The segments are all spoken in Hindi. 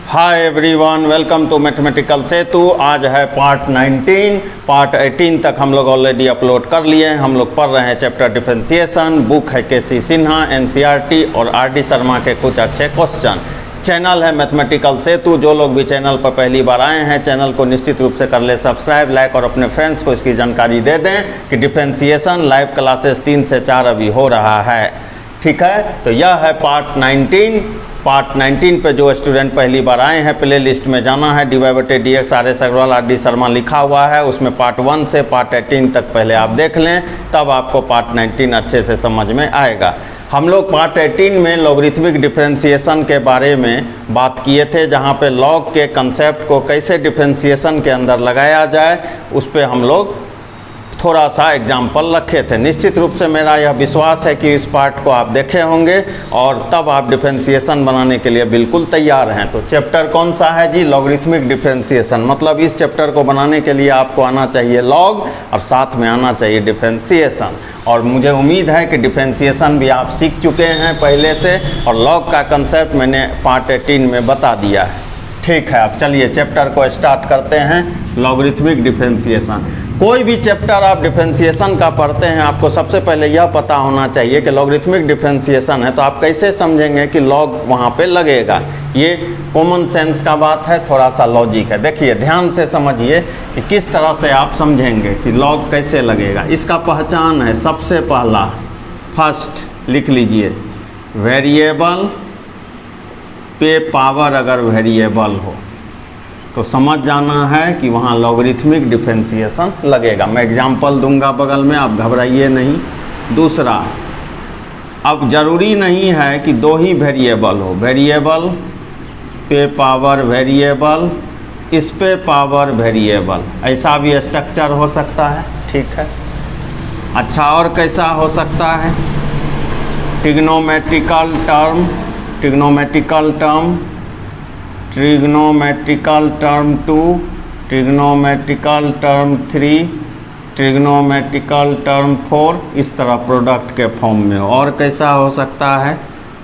Hi everyone, welcome to mathematical Setu. आज है पार्ट 19। पार्ट 18 तक हम लोग ऑलरेडी अपलोड कर लिए हैं। हम लोग पढ़ रहे हैं चैप्टर डिफरेंशिएशन। बुक है के.सी. सिन्हा, एनसीईआरटी और आर.डी. शर्मा के कुछ अच्छे क्वेश्चन। चैनल है मैथमेटिकल सेतु। जो लोग भी चैनल पर पहली बार आए हैं, चैनल को निश्चित रूप से कर ले सब्सक्राइब, लाइक और अपने फ्रेंड्स को इसकी जानकारी दे दें कि डिफरेंशिएशन लाइव क्लासेस 3 से 4 अभी हो रहा है। ठीक है, तो यह है पार्ट 19। पार्ट 19 पे जो स्टूडेंट पहली बार आए हैं, प्ले लिस्ट में जाना है। dy/dx RS Agarwal RD. Sharma लिखा हुआ है, उसमें पार्ट 1 से पार्ट 18 तक पहले आप देख लें, तब आपको पार्ट 19 अच्छे से समझ में आएगा। हम लोग पार्ट 18 में लॉगरिथमिक डिफरेंशिएशन के बारे में बात किए थे, जहाँ पे लॉग के कंसेप्ट को कैसे डिफरेंशिएशन के अंदर लगाया जाए, उस पर हम लोग थोड़ा सा एग्जाम्पल रखे थे। निश्चित रूप से मेरा यह विश्वास है कि इस पार्ट को आप देखे होंगे और तब आप डिफरेंशिएशन बनाने के लिए बिल्कुल तैयार हैं। तो चैप्टर कौन सा है जी? Logarithmic differentiation. मतलब इस चैप्टर को बनाने के लिए आपको आना चाहिए लॉग और साथ में आना चाहिए डिफरेंशिएशन। और मुझे उम्मीद है कि डिफरेंशिएशन भी आप सीख चुके हैं पहले से, और लॉग का कंसेप्ट मैंने पार्ट 18 में बता दिया है। ठीक है, अब चलिए चैप्टर को स्टार्ट करते हैं। Logarithmic differentiation. कोई भी चैप्टर आप डिफरेंशिएशन का पढ़ते हैं, आपको सबसे पहले यह पता होना चाहिए कि लॉगरिथमिक डिफरेंशिएशन है, तो आप कैसे समझेंगे कि लॉग वहाँ पे लगेगा। ये कॉमन सेंस का बात है, थोड़ा सा लॉजिक है। देखिए ध्यान से समझिए कि किस तरह से आप समझेंगे कि लॉग कैसे लगेगा। इसका पहचान है, सबसे पहला फर्स्ट लिख लीजिए, वेरिएबल पे पावर अगर वेरिएबल हो तो समझ जाना है कि वहाँ लॉगरिथमिक डिफरेंशिएशन लगेगा। मैं एग्जाम्पल दूंगा बगल में, आप घबराइए नहीं। दूसरा, अब ज़रूरी नहीं है कि दो ही वेरिएबल हो। वेरिएबल पे पावर वेरिएबल, इस पे पावर वेरिएबल, ऐसा भी स्ट्रक्चर हो सकता है। ठीक है, अच्छा और कैसा हो सकता है? Trigonometrical term, trigonometrical term, trigonometrical term 2, trigonometrical term 3, trigonometrical term 4, इस तरह प्रोडक्ट के फॉर्म में हो। और कैसा हो सकता है?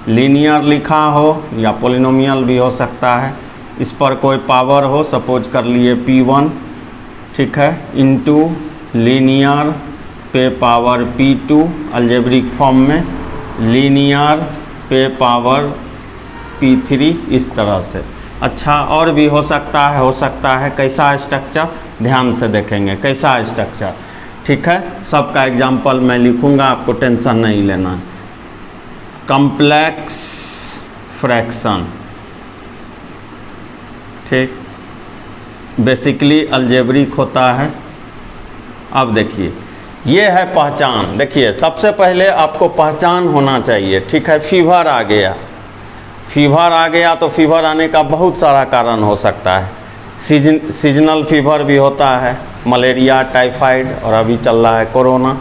लीनियर लिखा हो या पॉलिनोमियल भी हो सकता है। इस पर कोई पावर हो, सपोज कर लिए P1, ठीक है, इनटू लीनियर पे पावर P2 अलजेब्रिक फॉर्म में, लीनियर पे पावर P3, इस तरह से। अच्छा और भी हो सकता है कैसा स्ट्रक्चर? ध्यान से देखेंगे कैसा स्ट्रक्चर। ठीक है, सबका एग्जाम्पल मैं लिखूंगा, आपको टेंशन नहीं लेना है। कॉम्प्लेक्स फ्रैक्शन, ठीक, बेसिकली अलजेब्रिक होता है। अब देखिए ये है पहचान। देखिए सबसे पहले आपको पहचान होना चाहिए। ठीक है, फीवर आ गया, फीवर आ गया तो फीवर आने का बहुत सारा कारण हो सकता है। सीजनल फीवर भी होता है, मलेरिया, टाइफाइड, और अभी चल रहा है कोरोना।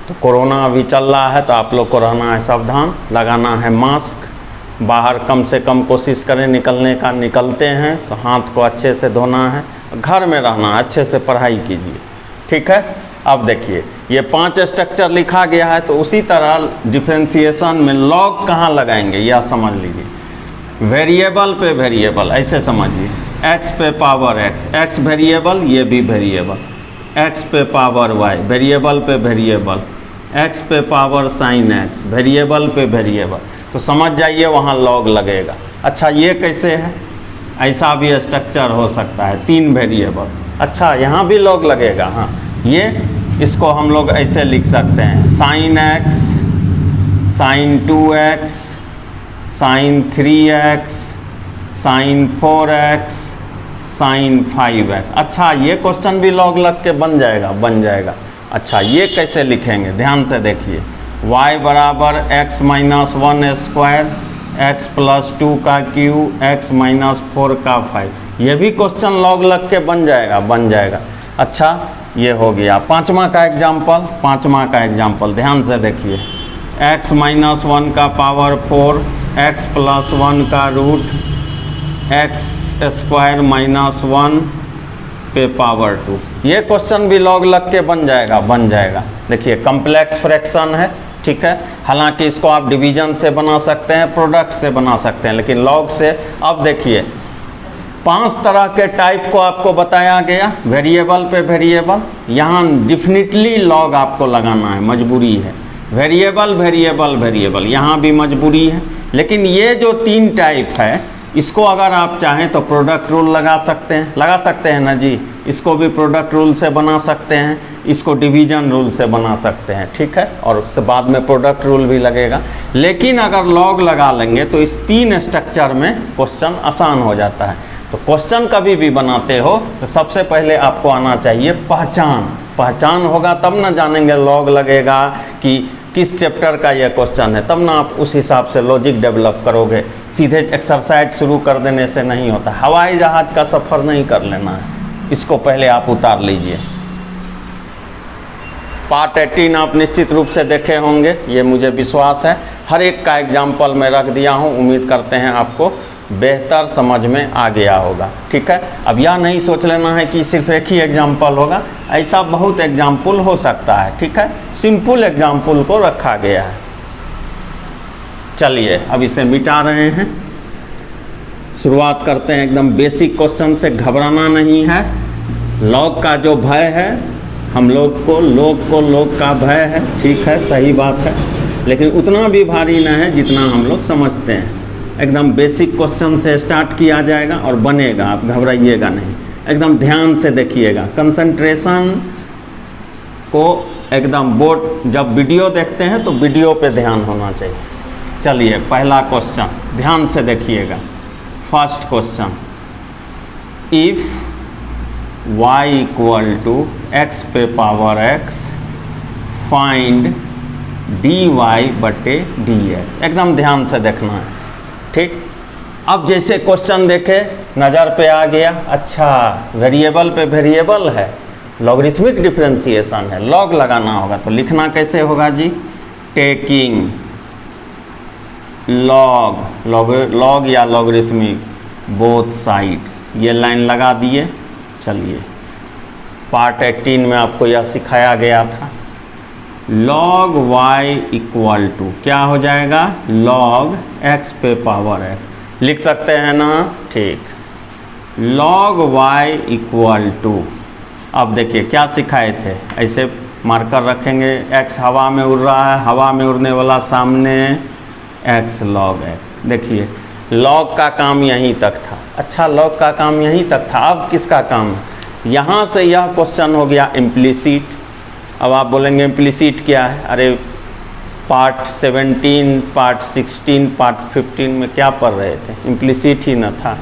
तो कोरोना अभी चल रहा है तो आप लोग को रहना है सावधान, लगाना है मास्क, बाहर कम से कम कोशिश करें निकलने का। निकलते हैं तो हाथ को अच्छे से धोना है, घर में रहना, अच्छे से पढ़ाई कीजिए। ठीक है, अब देखिए ये 5 स्ट्रक्चर लिखा गया है, तो उसी तरह डिफरेंशिएशन में लॉग कहाँ लगाएंगे यह समझ लीजिए। वेरिएबल पे वेरिएबल, ऐसे समझिए, x पे पावर x वेरिएबल, ये भी वेरिएबल, x पे पावर y वेरिएबल पे वेरिएबल, x पे पावर साइन x वेरिएबल पे वेरिएबल, तो समझ जाइए वहाँ लॉग लगेगा। अच्छा ये कैसे है? ऐसा भी स्ट्रक्चर हो सकता है, 3 वेरिएबल। अच्छा यहाँ भी लॉग लगेगा। हाँ, ये इसको हम लोग ऐसे लिख सकते हैं, sine x, sine 2x, sine 3x, sine 4x, sine 5x। अच्छा ये क्वेश्चन भी लॉग लग के बन जाएगा। अच्छा ये कैसे लिखेंगे? ध्यान से देखिए, y बराबर x minus 1 square, x plus 2 का क्यू, x माइनस 4 का 5। ये भी क्वेश्चन लॉग लग के बन जाएगा। अच्छा ये हो गया पांचवा का एग्जाम्पल। ध्यान से देखिए, x माइनस 1 का पावर 4, x प्लस 1 का रूट, x स्क्वायर माइनस 1 पे पावर 2। ये क्वेश्चन भी लॉग लग के बन जाएगा। देखिए कॉम्प्लेक्स फ्रैक्शन है, ठीक है। हालांकि इसको आप डिवीजन से बना सकते हैं, प्रोडक्ट से बना सकते हैं, लेकिन लॉग से। अब देखिए 5 तरह के टाइप को आपको बताया गया, वेरिएबल पे वेरिएबल। यहाँ डेफिनेटली लॉग आपको लगाना है, मजबूरी है। वेरिएबल वेरिएबल वेरिएबल यहाँ भी मजबूरी है। लेकिन ये जो 3 टाइप है, इसको अगर आप चाहें तो प्रोडक्ट रूल लगा सकते हैं ना जी। इसको भी प्रोडक्ट रूल से बना सकते हैं, इसको डिवीजन रूल से बना सकते हैं, ठीक है। और उससे बाद में प्रोडक्ट रूल भी लगेगा। लेकिन अगर लॉग लगा लेंगे तो इस 3 स्ट्रक्चर में क्वेश्चन आसान हो जाता है। तो क्वेश्चन कभी भी बनाते हो तो सबसे पहले आपको आना चाहिए पहचान होगा तब ना जानेंगे लॉग लगेगा कि किस चैप्टर का यह क्वेश्चन है, तब ना आप उस हिसाब से लॉजिक डेवलप करोगे। सीधे एक्सरसाइज शुरू कर देने से नहीं होता। हवाई जहाज का सफ़र नहीं कर लेना है, इसको पहले आप उतार लीजिए। पार्ट 18 आप निश्चित रूप से देखे होंगे, ये मुझे विश्वास है। हर एक का एग्जाम्पल मैं रख दिया हूँ, उम्मीद करते हैं आपको बेहतर समझ में आ गया होगा, ठीक है। अब यह नहीं सोच लेना है कि सिर्फ एक ही एग्जाम्पल होगा, ऐसा बहुत एग्जाम्पल हो सकता है, ठीक है। सिंपल एग्जाम्पल को रखा गया है। चलिए अब इसे मिटा रहे हैं, शुरुआत करते हैं एकदम बेसिक क्वेश्चन से। घबराना नहीं है। लॉग का जो भय है, हम लोग को लॉग का भय है, ठीक है, सही बात है। लेकिन उतना भी भारी ना है जितना हम लोग समझते हैं। एकदम बेसिक क्वेश्चन से स्टार्ट किया जाएगा और बनेगा, आप घबराइएगा नहीं। एकदम ध्यान से देखिएगा, कंसंट्रेशन को एकदम बोर्ड, जब वीडियो देखते हैं तो वीडियो पे ध्यान होना चाहिए। चलिए पहला क्वेश्चन ध्यान से देखिएगा। First question, if y equal to x पे पावर x, फाइंड dy/dx। एकदम ध्यान से देखना है, ठीक। अब जैसे क्वेश्चन देखे, नज़र पे आ गया, अच्छा वेरिएबल पे वेरिएबल है, लॉगरिथमिक डिफरेंशिएशन है, लॉग लगाना होगा। तो लिखना कैसे होगा जी? टेकिंग लॉग या लॉगरिथमिक बोथ साइड्स, ये लाइन लगा दिए। चलिए पार्ट 18 में आपको यह सिखाया गया था। log y इक्वल टू क्या हो जाएगा? log x पे पावर x लिख सकते हैं ना, ठीक। log y इक्वल टू, अब देखिए क्या सिखाए थे, ऐसे मार्कर रखेंगे, x हवा में उड़ रहा है, हवा में उड़ने वाला सामने x log x। देखिए log का काम यहीं तक था। अच्छा log का काम यहीं तक था, अब किसका काम है? यहाँ से यह क्वेश्चन हो गया इम्प्लिसिट। अब आप बोलेंगे इम्प्लिसिट क्या है? अरे पार्ट 17, पार्ट 16, पार्ट 15 में क्या पढ़ रहे थे? इम्प्लिसिट ही न था।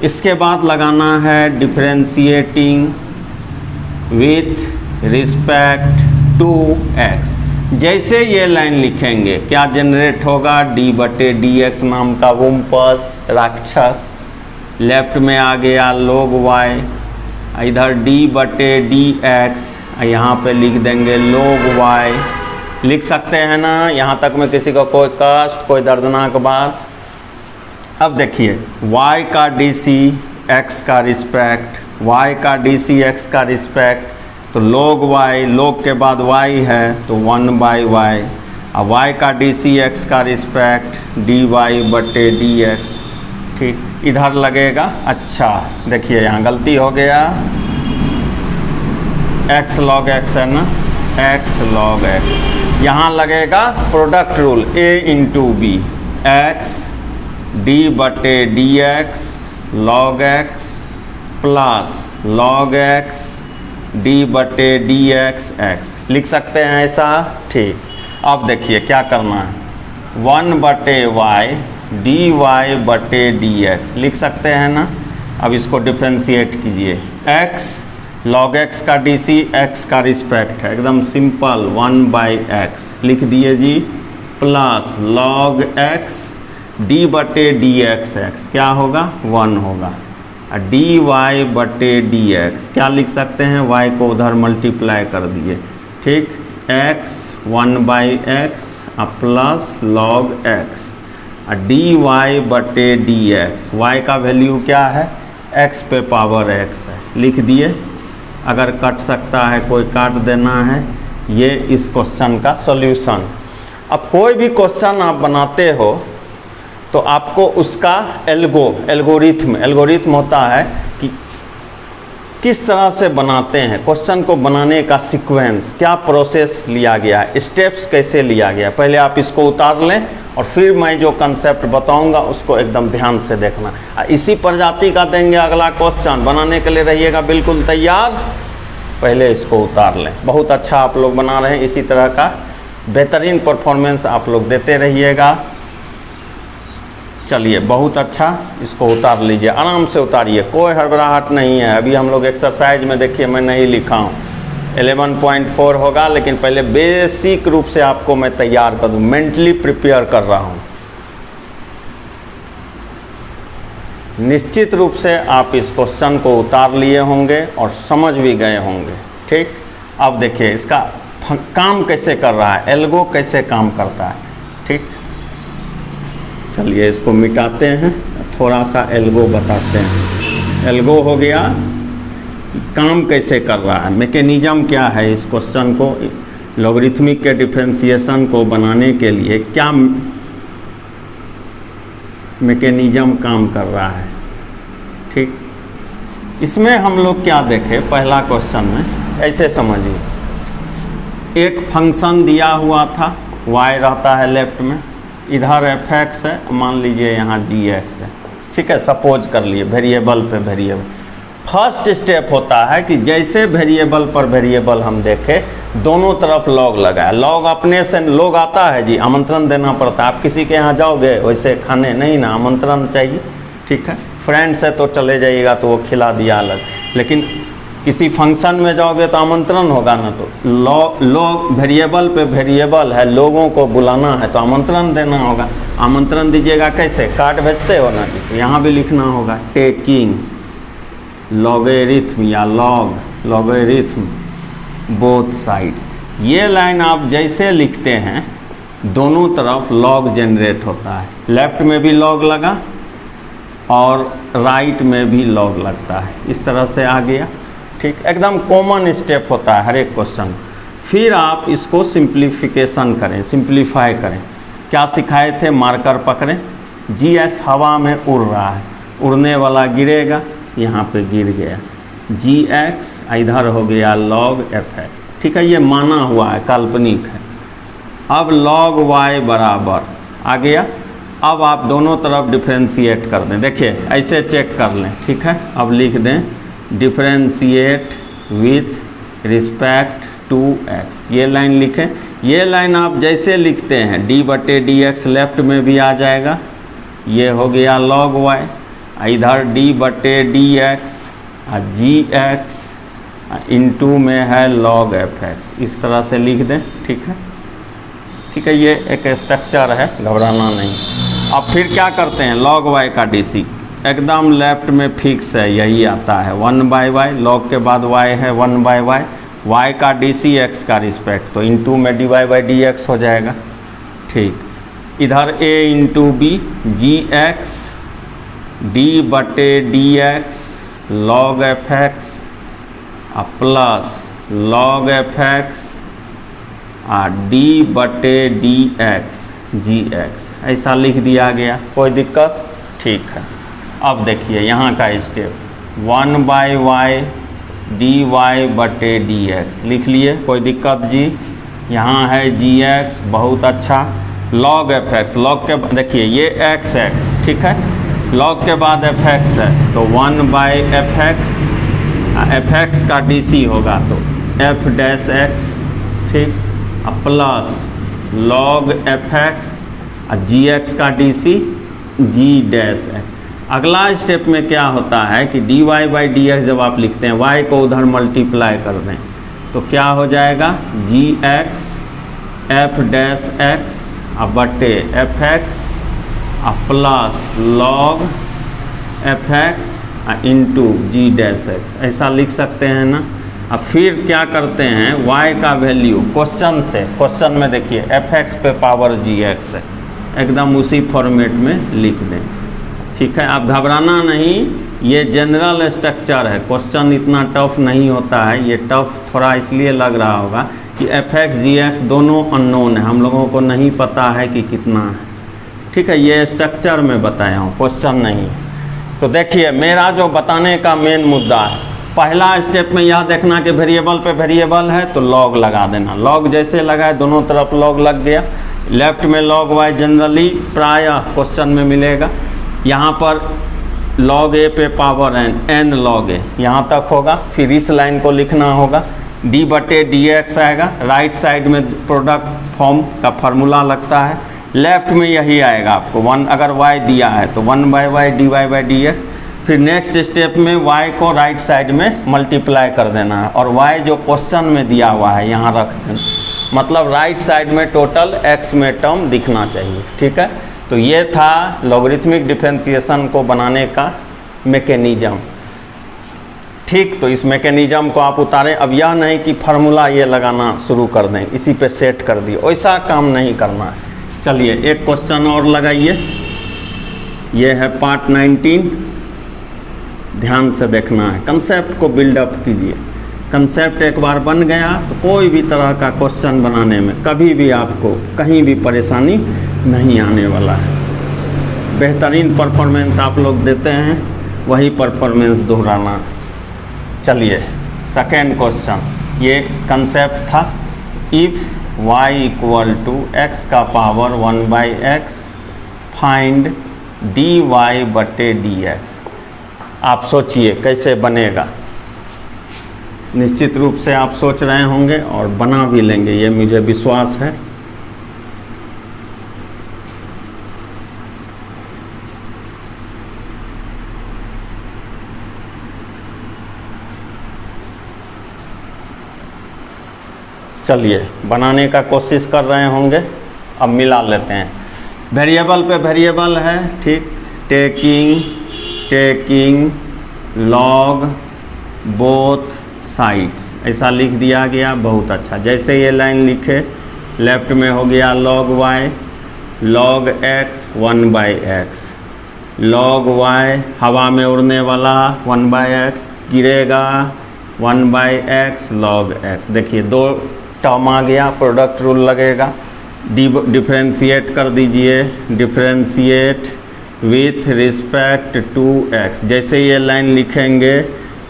इसके बाद लगाना है differentiating with respect to x। जैसे ये लाइन लिखेंगे क्या जनरेट होगा? d/dx नाम का वुम्पस राक्षस। लेफ्ट में आ गया log y, इधर d/dx, यहाँ पे लिख देंगे log y। लिख सकते हैं ना, यहाँ तक में किसी को कोई कष्ट, कोई दर्दनाक बात? अब देखिए y का dc x का रिस्पेक्ट, y का dc x का रिस्पेक्ट, तो log y, log के बाद y है तो 1/y। अब y का dc x का रिस्पेक्ट dy/dx, ठीक। इधर लगेगा, अच्छा देखिए यहाँ गलती हो गया, x log x है ना, x log x। यहाँ लगेगा product rule a into b, x d/dx log x plus log x d/dx x। लिख सकते हैं ऐसा, ठीक। अब देखिए क्या करना है, 1/y dy/dx लिख सकते हैं ना। अब इसको डिफ्रेंशिएट कीजिए, x log x का dc x का रिस्पेक्ट है, एकदम सिंपल 1/x लिख दिए जी, plus log x d/dx x क्या होगा? 1 होगा। dy/dx क्या लिख सकते हैं? y को उधर मल्टीप्लाई कर दिए, ठीक। x 1/x plus log x dy/dx, y का वैल्यू क्या है? x पे पावर x है, लिख दिए। अगर कट सकता है कोई काट देना है। ये इस क्वेश्चन का सॉल्यूशन। अब कोई भी क्वेश्चन आप बनाते हो तो आपको उसका एल्गोरिथम होता है कि किस तरह से बनाते हैं, क्वेश्चन को बनाने का सीक्वेंस, क्या प्रोसेस लिया गया है, स्टेप्स कैसे लिया गया। पहले आप इसको उतार लें और फिर मैं जो कंसेप्ट बताऊंगा उसको एकदम ध्यान से देखना। इसी प्रजाति का देंगे अगला क्वेश्चन, बनाने के लिए रहिएगा बिल्कुल तैयार। पहले इसको उतार लें। बहुत अच्छा आप लोग बना रहे हैं, इसी तरह का बेहतरीन परफॉर्मेंस आप लोग देते रहिएगा। चलिए बहुत अच्छा, इसको उतार लीजिए, आराम से उतारिए, कोई हड़बड़ाहट नहीं है। अभी हम लोग एक्सरसाइज में देखिए मैं नहीं लिखा हूँ, 11.4 होगा, लेकिन पहले बेसिक रूप से आपको मैं तैयार कर दूँ, मेंटली प्रिपेयर कर रहा हूँ। निश्चित रूप से आप इस क्वेश्चन को उतार लिए होंगे और समझ भी गए होंगे। ठीक, अब देखिए इसका काम कैसे कर रहा है, एल्गो कैसे काम करता है। ठीक, चलिए इसको मिटाते हैं, थोड़ा सा एल्गो बताते हैं। एल्गो हो गया, काम कैसे कर रहा है, मैकेनिज्म क्या है, इस क्वेश्चन को लॉगरिथमिक के डिफरेंशिएशन को बनाने के लिए क्या मैकेनिज्म काम कर रहा है। ठीक, इसमें हम लोग क्या देखें, पहला क्वेश्चन में ऐसे समझिए, एक फंक्शन दिया हुआ था, y रहता है लेफ्ट में, इधर fx है, मान लीजिए यहाँ gx है। ठीक है, सपोज कर लिए वेरिएबल पे वेरिएबल। फर्स्ट स्टेप होता है कि जैसे वेरिएबल पर वेरिएबल हम देखें, दोनों तरफ लॉग लगाए। लॉग अपने से लॉग आता है जी, आमंत्रण देना पड़ता है। आप किसी के यहाँ जाओगे वैसे खाने नहीं ना, आमंत्रण चाहिए। ठीक है, फ्रेंड्स है तो चले जाइएगा तो वो खिला दिया अलग, लेकिन किसी फंक्शन में जाओगे तो आमंत्रण होगा ना। तो लॉग वेरिएबल पे वेरिएबल है, लोगों को बुलाना है तो आमंत्रण देना होगा। आमंत्रण दीजिएगा कैसे, कार्ड भेजते हो ना जी, तो यहाँ भी लिखना होगा टेकिंग लॉगरिथम या लॉगरिथम बोथ साइड्स। ये लाइन आप जैसे लिखते हैं, दोनों तरफ लॉग जनरेट होता है। लेफ्ट में भी लॉग लगा और राइट में भी लॉग लगता है, इस तरह से आ गया। ठीक, एकदम कॉमन स्टेप होता है हर एक क्वेश्चन। फिर आप इसको सिंप्लीफिकेशन करें, सिंप्लीफाई करें। क्या सिखाए थे, मार्कर पकड़ें, gx हवा में उड़ रहा है, उड़ने वाला गिरेगा, यहाँ पे गिर गया, gx इधर हो गया log fx। ठीक है, ये माना हुआ है, काल्पनिक है। अब log y बराबर आ गया। अब आप दोनों तरफ डिफ्रेंशिएट कर दें, देखिए ऐसे चेक कर लें। ठीक है, अब लिख दें differentiate with respect to x, ये लाइन लिखें। ये लाइन आप जैसे लिखते हैं d/dx लेफ्ट में भी आ जाएगा, ये हो गया log y, इधर d/dx gx इंटू में है log fx, इस तरह से लिख दें। ठीक है, ठीक है, ये एक स्ट्रक्चर है, घबराना नहीं। अब फिर क्या करते हैं, log y का DC एकदम लेफ्ट में फिक्स है, यही आता है 1/y, log के बाद y है 1/y, y का DC x का रिस्पेक्ट, तो इंटू में dy/dx हो जाएगा। ठीक, इधर a into b gx d/dx log fx plus log fx d/dx gx, ऐसा लिख दिया गया। कोई दिक्कत? ठीक है, अब देखिए यहाँ का स्टेप 1/y dy/dx लिख लिए, कोई दिक्कत जी? यहाँ है gx, बहुत अच्छा। log fx, log के देखिए ये x, ठीक है, log के बाद fx है तो 1/fx, fx का DC होगा तो f'(x), ठीक, प्लस log fx, gx का DC g'(x). अगला स्टेप में क्या होता है कि dy/dx जब आप लिखते हैं, y को उधर मल्टीप्लाई कर दें तो क्या हो जाएगा, gx f'(x) बटे fx plus log fx into g'(x), ऐसा लिख सकते हैं ना। अब फिर क्या करते हैं, y का वैल्यू क्वेश्चन में देखिए fx पे पावर gx है, एकदम उसी फॉर्मेट में लिख दें। ठीक है, आप घबराना नहीं, ये जनरल स्ट्रक्चर है, क्वेश्चन इतना टफ नहीं होता है। ये टफ थोड़ा इसलिए लग रहा होगा कि fx gx दोनों अननोन है, हम लोगों को नहीं पता है कि कितना है। ठीक है, ये स्ट्रक्चर में बताया हूँ, क्वेश्चन नहीं। तो देखिए मेरा जो बताने का मेन मुद्दा है, पहला स्टेप में यह देखना कि वेरिएबल पे वेरिएबल है तो लॉग लगा देना। लॉग जैसे लगाए दोनों तरफ लॉग लग गया। लेफ्ट में लॉग वाई जनरली प्रायः क्वेश्चन में मिलेगा। यहाँ पर लॉग ए पे पावर एन लॉग ए यहाँ तक होगा। फिर इस लाइन को लिखना होगा, d/dx आएगा। राइट साइड में प्रोडक्ट फॉर्म का फार्मूला लगता है। लेफ्ट में यही आएगा आपको 1, अगर y दिया है तो 1/y dy/dx। फिर नेक्स्ट स्टेप में y को राइट साइड में मल्टीप्लाई कर देना है और y जो क्वेश्चन में दिया हुआ है यहाँ रख देना, मतलब राइट साइड में टोटल x में टर्म दिखना चाहिए। ठीक है, तो ये था लॉगरिथमिक डिफरेंशिएशन को बनाने का मैकेनिज्म। ठीक, तो इस मैकेनिज्म को आप उतारें। अब यह नहीं कि फार्मूला ये लगाना शुरू कर दें, इसी पे सेट कर दिए, वैसा काम नहीं करना है। चलिए एक क्वेश्चन और लगाइए। ये है पार्ट 19, ध्यान से देखना है, कंसेप्ट को बिल्डअप कीजिए। कंसेप्ट एक बार बन गया तो कोई भी तरह का क्वेश्चन बनाने में कभी भी आपको कहीं भी परेशानी नहीं आने वाला है। बेहतरीन परफॉर्मेंस आप लोग देते हैं, वही परफॉर्मेंस दोहराना। चलिए सेकेंड क्वेश्चन, ये कंसेप्ट था, if y equal to x का पावर 1/x फाइंड dy/dx। आप सोचिए कैसे बनेगा। निश्चित रूप से आप सोच रहे होंगे और बना भी लेंगे, ये मुझे विश्वास है। चलिए बनाने का कोशिश कर रहे होंगे। अब मिला लेते हैं। वेरिएबल पे वेरिएबल है, ठीक, टेकिंग लॉग बोथ साइड्स, ऐसा लिख दिया गया। बहुत अच्छा, जैसे ये लाइन लिखे, लेफ्ट में हो गया log y, log x 1/x, log y हवा में उड़ने वाला 1/x, गिरेगा 1/x लॉग x। देखिए दो टर्म आ गया, प्रोडक्ट रूल लगेगा। डिफरेंशिएट कर दीजिए, differentiate with respect to x। जैसे ये लाइन लिखेंगे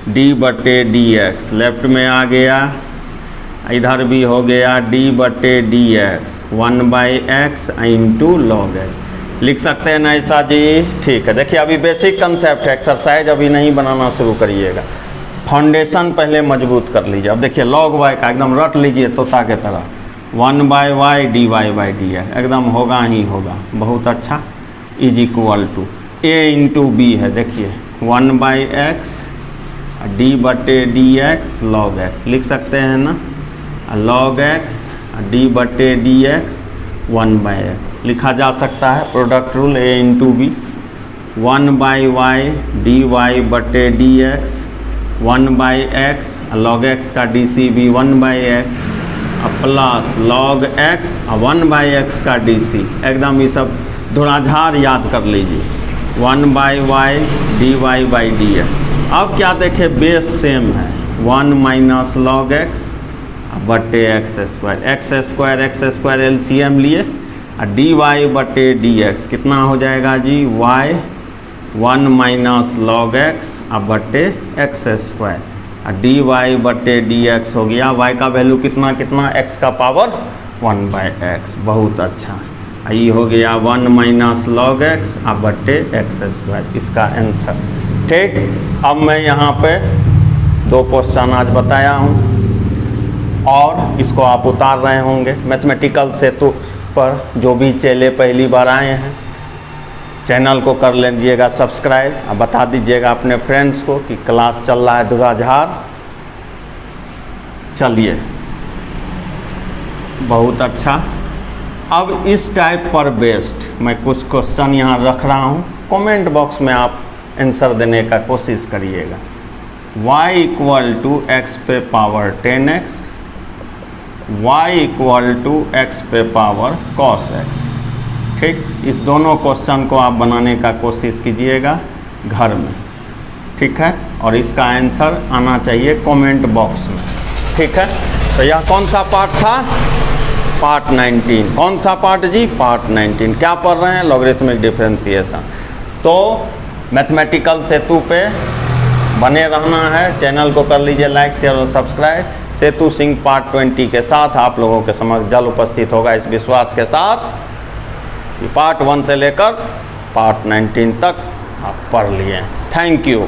d/dx, लेफ्ट में आ गया, इधर भी हो गया d/dx 1/x into log x। लिख सकते हैं ना ऐसा जी? ठीक है, देखिए अभी बेसिक कंसेप्ट है, एक्सरसाइज अभी नहीं बनाना शुरू करिएगा, फाउंडेशन पहले मजबूत कर लीजिए। अब देखिए लॉग y का एकदम रट लीजिए तोता के तरह, 1/y dy/dx एकदम होगा ही होगा। बहुत अच्छा, is equal to a into b है। देखिए 1/x d/dx log x लिख सकते हैं ना, log x d/dx 1/x लिखा जा सकता है। Product rule a into b, 1/y dy/dx 1/x log x का dc भी 1/x plus log x 1/x का dc, एकदम ये सब धुराझार याद कर लीजिए। 1/y dy/dx। अब क्या देखें, बेस सेम है, 1 माइनस log x बटे x स्क्वायर एलसीएम लिए, dy/dx कितना हो जाएगा जी, y 1 माइनस log x बटे x स्क्वायर, dy/dx हो गया। y का वैल्यू कितना x का पावर 1/x। बहुत अच्छा, ये हो गया 1 माइनस log x बटे x स्क्वायर, इसका आंसर। ठीक, अब मैं यहाँ पे 2 क्वेश्चन आज बताया हूँ और इसको आप उतार रहे होंगे मैथमेटिकल सेतु पर। जो भी चेले पहली बार आए हैं चैनल को कर लीजिएगा सब्सक्राइब और बता दीजिएगा अपने फ्रेंड्स को कि क्लास चल रहा है धुराझार। चलिए बहुत अच्छा। अब इस टाइप पर बेस्ड मैं कुछ क्वेश्चन यहाँ रख रहा हूँ, कमेंट बॉक्स में आप आंसर देने का कोशिश करिएगा। y इक्वल टू एक्स पे power 10x, y equal to x पे पावर cos x। ठीक, इस दोनों क्वेश्चन को आप बनाने का कोशिश कीजिएगा घर में, ठीक है, और इसका आंसर आना चाहिए कमेंट बॉक्स में। ठीक है, तो यह कौन सा पार्ट था, पार्ट 19। कौन सा पार्ट जी? पार्ट 19। क्या पढ़ रहे हैं? Logarithmic differentiation. तो मैथमेटिकल सेतु पे बने रहना है, चैनल को कर लीजिए लाइक, शेयर और सब्सक्राइब। सेतु सिंह पार्ट 20 के साथ आप लोगों के समक्ष जल्द उपस्थित होगा, इस विश्वास के साथ कि पार्ट 1 से लेकर पार्ट 19 तक आप पढ़ लिए। Thank you.